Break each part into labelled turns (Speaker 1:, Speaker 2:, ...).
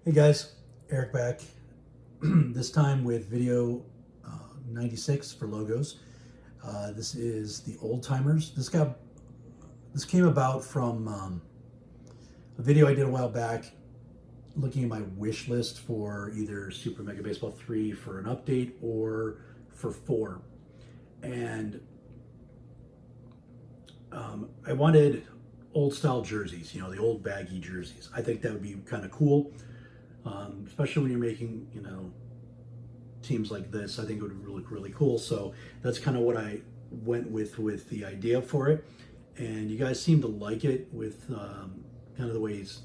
Speaker 1: Hey guys, Eric back. This time with video 96 for logos. This is the old timers. This came about from a video I did a while back, looking at my wish list for either Super Mega Baseball 3 for an update or for 4, and I wanted old style jerseys. You know, the old baggy jerseys. I think that would be kind of cool, especially when you're making teams like this. I think it would look really cool. So that's kind of what I went with the idea for it. And you guys seem to like it with kind of the way he's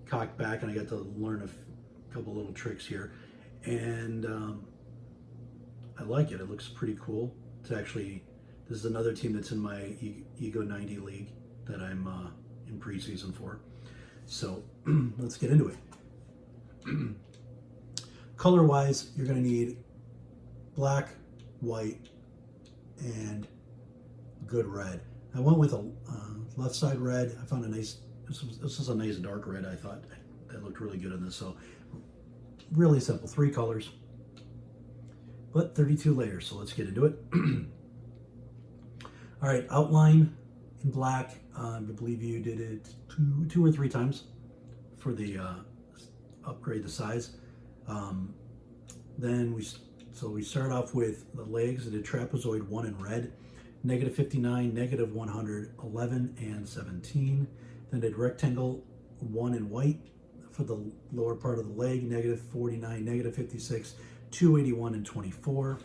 Speaker 1: cocked back, and I got to learn a couple little tricks here. And I like it. It looks pretty cool. This is another team that's in my Ego 90 league that I'm in preseason for. So let's get into it. Color wise, you're going to need black, white, and good red. I went with a left side red. I found this is a nice dark red. I thought that looked really good in this. So really simple, 3 colors, but 32 layers. So let's get into it. All right, outline in black. I believe you did it two or three times for the upgrade the size. Then we start off with the legs. I did trapezoid 1 in red, -59, -100, 11, and 17. Then did rectangle 1 in white for the lower part of the leg, -49, -56, 281, and 24.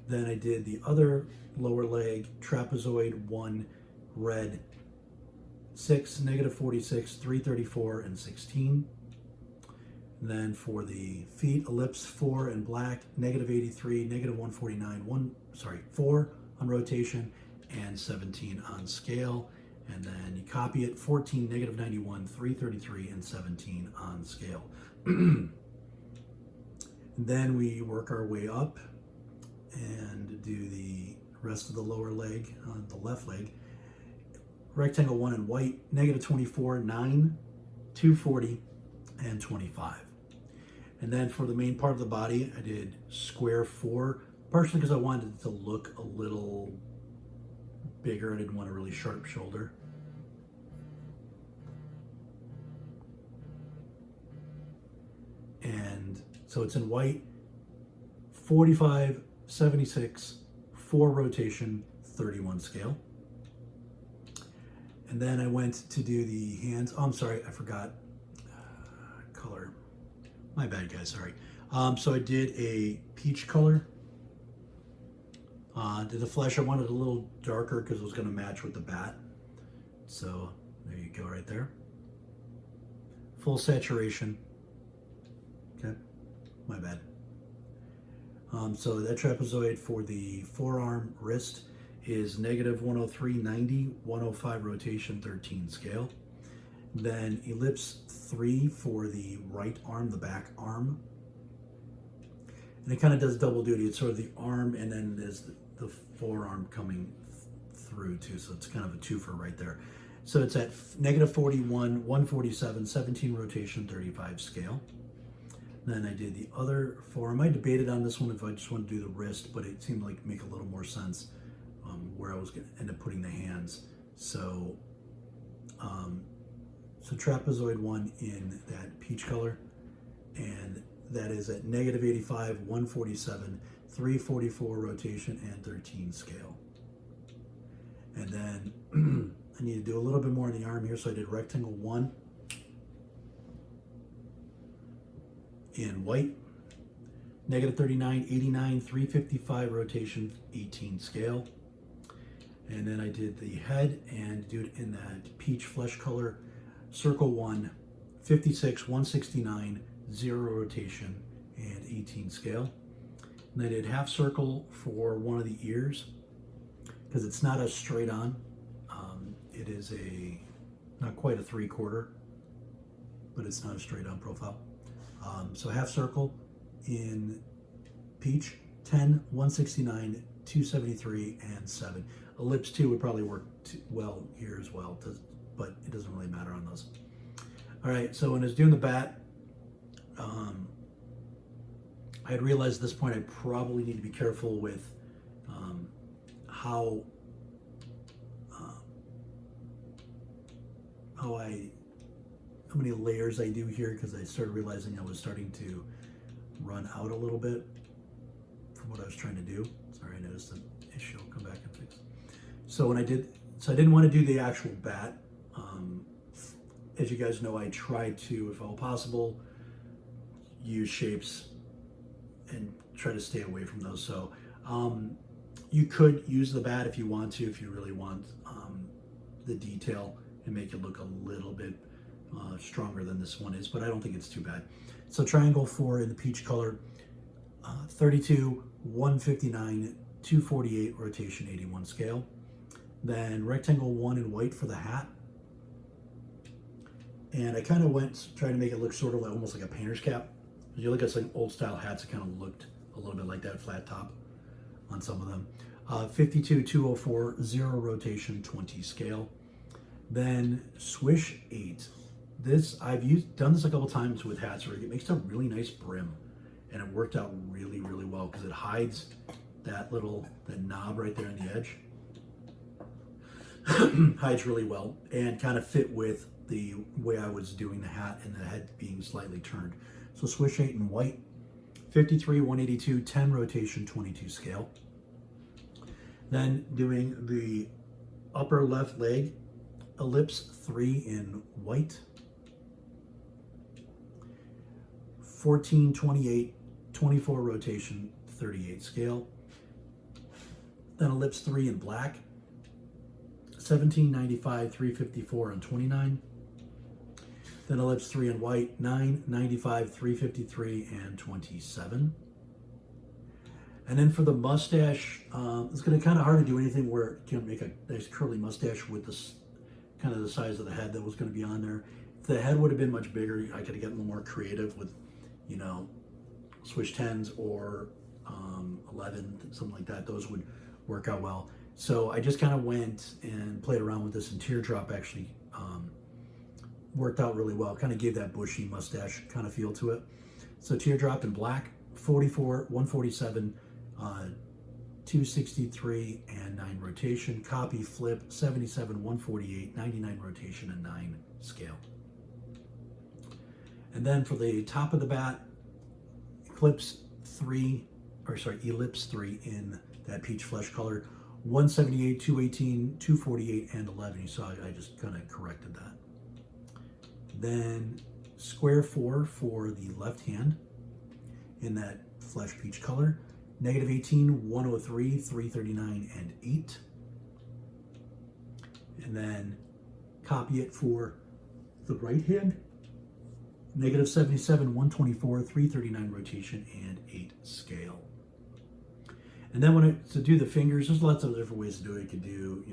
Speaker 1: Then I did the other lower leg, trapezoid 1 red, 6, -46, 334, and 16. And then for the feet, ellipse 4 in black, -83, -149, 4 on rotation, and 17 on scale. And then you copy it, 14, -91, 333, and 17 on scale. And then we work our way up and do the rest of the lower leg on the left leg. Rectangle 1 in white, -24, 9, 240, and 25. And then for the main part of the body, I did square 4, partially because I wanted it to look a little bigger. I didn't want a really sharp shoulder. And so it's in white, 45, 76, 4 rotation, 31 scale. And then I went to do the hands. Oh, I'm sorry, I forgot color. My bad, guys, sorry. So I did a peach color. Did the flesh, I wanted a little darker because it was going to match with the bat. So there you go, right there. Full saturation. Okay, my bad. So that trapezoid for the forearm wrist is -103, 90, 105 rotation, 13 scale. Then ellipse 3 for the right arm, the back arm. And it kind of does double duty. It's sort of the arm, and then there's the forearm coming through too. So it's kind of a twofer right there. So it's at -41, 147, 17 rotation, 35 scale. Then I did the other forearm. I debated on this one if I just want to do the wrist, but it seemed like make a little more sense where I was going to end up putting the hands. So trapezoid 1 in that peach color, and that is at -85, 147, 344 rotation, and 13 scale. And then I need to do a little bit more on the arm here, so I did rectangle 1 in white, -39, 89, 355 rotation, 18 scale. And then I did the head and do it in that peach flesh color, circle 1, 56, 169, 0 rotation, and 18 scale. And I did half circle for one of the ears because it's not a straight on. It is not quite a 3/4, but it's not a straight on profile. So half circle in peach, 10, 169, 273, and 7. Ellipse 2 would probably work well here as well, but it doesn't really matter on those. All right, so when I was doing the bat, I had realized at this point I probably need to be careful with how uh, how I how many layers I do here, because I started realizing I was starting to run out a little bit from what I was trying to do. Sorry, I noticed an issue. I'll come back and fix. So I didn't want to do the actual bat. As you guys know, I try to, if all possible, use shapes and try to stay away from those. So you could use the bat if you want to, if you really want the detail and make it look a little bit stronger than this one is, but I don't think it's too bad. So triangle 4 in the peach color, 32, 159, 248 rotation, 81 scale. Then rectangle 1 in white for the hat. And I kind of went trying to make it look sort of like almost like a painter's cap. If you look at some old style hats, it kind of looked a little bit like that, flat top on some of them. 52, 204, 0 rotation, 20 scale. Then swish 8. This done this a couple times with hats where it makes a really nice brim, and it worked out really, really well because it hides that knob right there on the edge. Hides really well and kind of fit with the way I was doing the hat and the head being slightly turned. So swish 8 in white, 53, 182, 10 rotation, 22 scale. Then doing the upper left leg, ellipse 3 in white, 14, 28, 24 rotation, 38 scale. Then ellipse 3 in black, 1795, 354 and 29. Then ellipse 3 in white, 995, 353 and 27. And then for the mustache, it's going to be kind of hard to do anything where it can make a nice curly mustache with this kind of the size of the head that was going to be on there. If the head would have been much bigger, I could have gotten more creative with, swish 10s or 11, something like that. Those would work out well. So I just kind of went and played around with this, and teardrop actually worked out really well. Kind of gave that bushy mustache kind of feel to it. So teardrop in black, 44, 147, 263 and 9 rotation. Copy flip, 77, 148, 99 rotation and 9 scale. And then for the top of the bat, ellipse 3 in that peach flesh color, 178, 218, 248, and 11. You saw I just kind of corrected that. Then square 4 for the left hand in that flesh peach color, negative 18, 103, 339, and 8. And then copy it for the right hand, negative 77, 124, 339 rotation, and 8 scale. And then to do the fingers, there's lots of different ways to do it. You could do,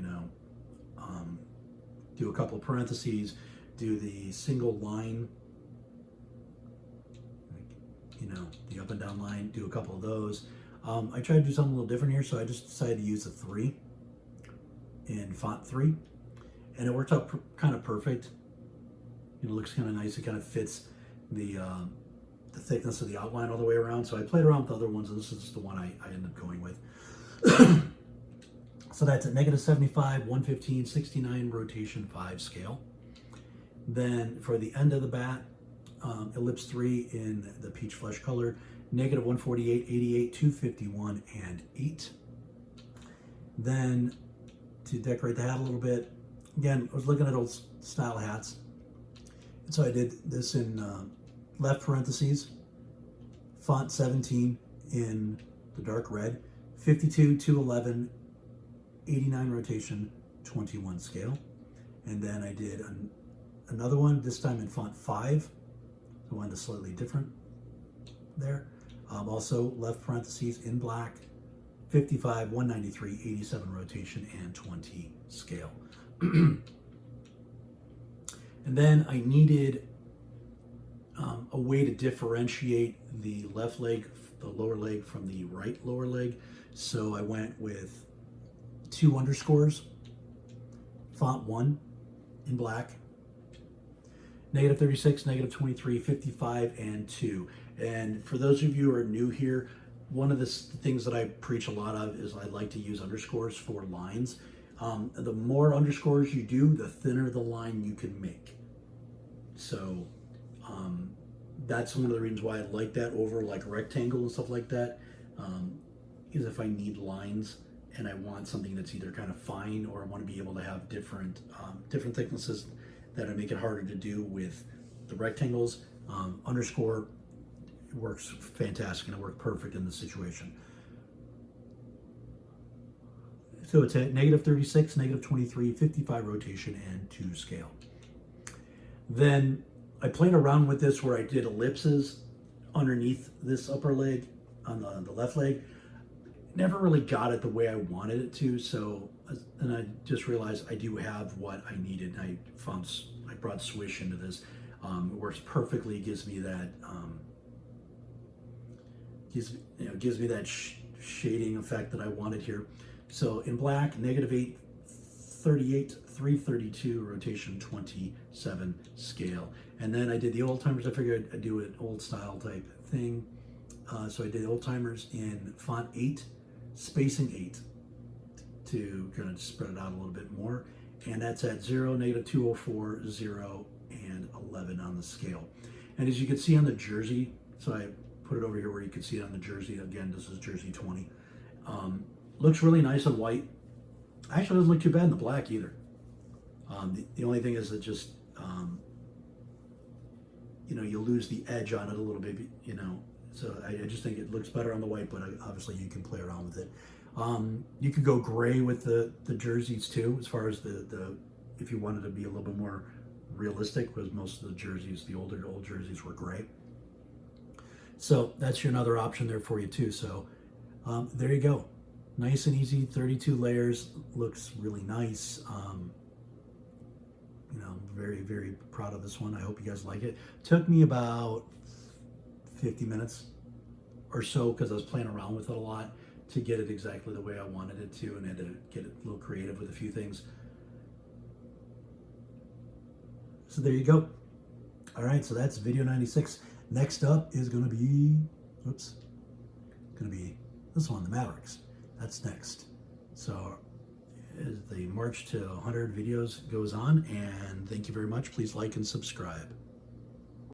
Speaker 1: do a couple of parentheses, do the single line, the up and down line, do a couple of those. I tried to do something a little different here, so I just decided to use a 3 in font 3, and it worked out kind of perfect. It looks kind of nice. It kind of fits the thickness of the outline all the way around. So I played around with other ones, and this is the one I ended up going with. So that's at negative 75, 115, 69 rotation, 5 scale. Then for the end of the bat, ellipse 3 in the peach flesh color, negative 148, 88, 251, and 8. Then to decorate the hat a little bit, again, I was looking at old style hats, and so I did this in left parentheses, font 17 in the dark red, 52, 211, 89 rotation, 21 scale. And then I did another one, this time in font 5, the one that's slightly different there. Also left parentheses in black, 55, 193, 87 rotation, and 20 scale. And then I needed a way to differentiate the left leg, the lower leg, from the right lower leg. So I went with 2 underscores, font 1 in black, negative 36, negative 23, 55, and 2. And for those of you who are new here, one of the things that I preach a lot of is I like to use underscores for lines. The more underscores you do, the thinner the line you can make. So that's one of the reasons why I like that over like rectangle and stuff like that. Is if I need lines and I want something that's either kind of fine or I want to be able to have different thicknesses that make it harder to do with the rectangles. Underscore works fantastic and it worked perfect in this situation. So it's at negative 36, negative 23, 55 rotation, and 2 scale. Then I played around with this where I did ellipses underneath this upper leg on the left leg. Never really got it the way I wanted it to, so and I just realized I do have what I needed. I brought swish into this. It works perfectly. It gives me that gives me that shading effect that I wanted here. So in black, negative 8, 38, 332, rotation 27 scale. And then I did the old timers. I figured I'd do an old style type thing. So I did old timers in font 8, spacing 8 to kind of spread it out a little bit more. And that's at 0, negative 204, 0, and 11 on the scale. And as you can see on the jersey, so I put it over here where you can see it on the jersey. Again, this is jersey 20. Looks really nice on white. Actually, doesn't look too bad in the black either. The only thing is that just, you lose the edge on it a little bit, So I just think it looks better on the white, but obviously you can play around with it. You could go gray with the jerseys too, as far as the if you wanted to be a little bit more realistic, because most of the jerseys, the old jerseys were gray. So that's another option there for you too. So there you go. Nice and easy, 32 layers, looks really nice. Very, very proud of this one. I hope you guys like it. Took me about 50 minutes or so because I was playing around with it a lot to get it exactly the way I wanted it to, and had to get it a little creative with a few things. So there you go. All right, so that's video 96. Next up is going to be, this one, the Mavericks. That's next. So as the march to 100 videos goes on, and thank you very much. Please like and subscribe.